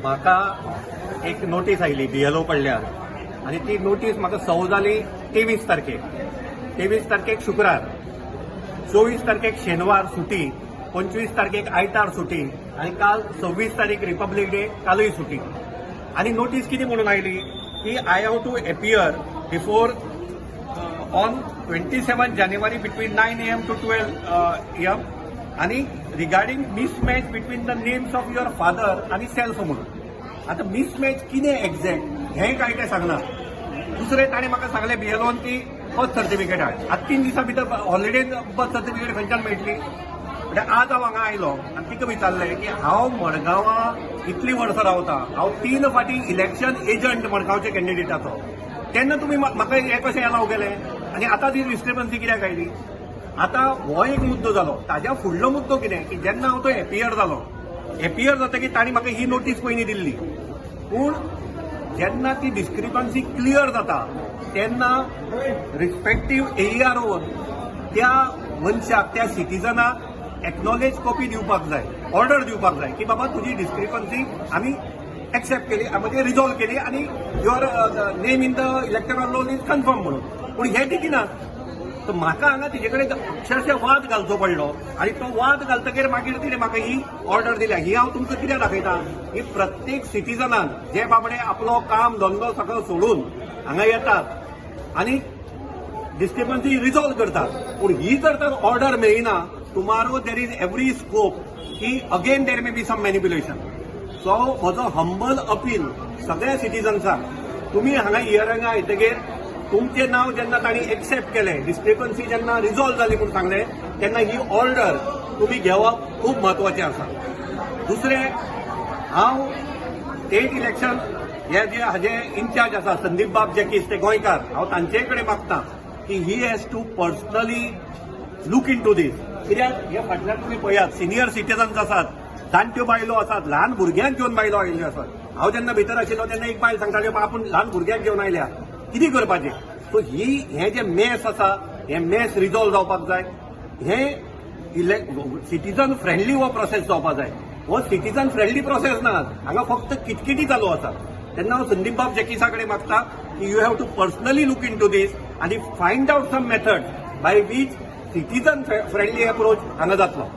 म्हाका एक notice oily BLO कडल्यान आनी ती नोटीस म्हाका सव जाली 23 तारखेक 23 तारखेक शुक्रार 24 तारखेक शेनवार सुटी 25 तारखेक आयतार सुटी आनी काल 26 तारीख रिपब्लीक डे कालूय सुटी आनी नोटीस कितें म्हणून आयली की I have to appear before on 27 जानेवारी बिटवीन 9 AM to 12 AM आणि regarding mismatch between the names of your father आणि सेल्फ म्हणून आता मिसमॅच कितें एक्झॅक्ट हें कांय ते सांगना दुसरें ताणें म्हाका सांगलें BLOन की बर्थ सर्टिफिकेट हाड आतां 3 दिसां भितर हॉलिडेज बर्थ सर्टिफिकेट खंयच्यान मेळटली म्हणजे आज हांव हांगा आयलो आनी तिका विचारलें की हांव मडगांवां इतलीं वर्सां रावता हांव 3 फावटी इलेक्शन एजंट मडगांवच्या कॅन्डिडेटाचो तेन्ना तुमी म्हाका हें कशें अलाव केलें आनी आतां ती डिस्क्रिपन्सी कित्याक आयली आता हो एक मुद्दो जालो ताज्या फुडलो मुद्दो कितें की जेन्ना हांव तो एपियर जालो एपियर जातकीर तांणी म्हाका ही नोटीस पयलीं दिल्ली पूण जेन्ना ती डिस्क्रिपन्सी क्लियर जाता तेन्ना रिस्पेक्टीव AEROन त्या मनशाक त्या सिटीजनाक एक्नॉलेज कॉपी दिवपाक जाय ऑर्डर दिवपाक जाय की बाबा तुजी डिस्क्रिपन्सी आमी एक्सेप्ट केली म्हणजे रिजॉल्व केली आनी your name in the electoral roll is confirm म्हणून पूण हें दिनात तर म्हाका हांगा तिचे कडेन अक्षरशः वाद घालचो पडलो आनी तो वाद घालतकीर मागीर तिणें म्हाका ही ऑर्डर दिल्या ही हांव तुमकां कित्याक दाखयता की प्रत्येक सिटीजनान जे बाबडे आपलो काम धंदो सगळो सोडून हांगा येतात आनी डिस्क्रिपन्सी रिजॉल्व करतात पूण ही जर तर ऑर्डर मेळिना tomorrow there is every scope की again there may be some manipulation so म्हजो हंबल अपील सगळ्या सिटीजन्सांक तुमी हांगा हियरिंगा येतकीर तुमचें नांव जेन्ना तांणी एक्सेप्ट केलें डिस्क्रिपन्सी जेन्ना रिजॉल्व जाली म्हूण सांगलें तेन्ना ही ऑर्डर तुमी घेवप खूब म्हत्वाचें आसा दुसरें हांव स्टेट इलेक्शन हे जे हाजे इन्चार्ज आसा संदीप बाब जॅकीस ते गोंयकार हांव तांचे कडेन मागतां की he has to personally look into this कित्याक हे फाटल्यान तुमी पळयात सिनियर सिटीजन्स आसात जाणट्यो बायलो आसात ल्हान भुरग्यांक घेवन बायलो आयिल्ल्यो आसात हांव जेन्ना भितर आशिल्लो तेन्ना एक बायल सांगताली आपूण ल्हान भुरग्यांक घेवन आयल्या कितें करपाचें सो हें जें मॅस आसा हें मॅस रिजॉल्व जावपाक जाय हें सिटीजन फ्रेंडली हो प्रोसेस जावपाक जाय हो सिटीजन फ्रेंडली प्रोसेस ना हांगा फक्त किटकिटी चालू आसा तेन्ना हांव संदीप बाब जॅकीसा कडेन मागता की you have to personally look into this आनी find out some method by which citizen friendly approach हांगा जातलो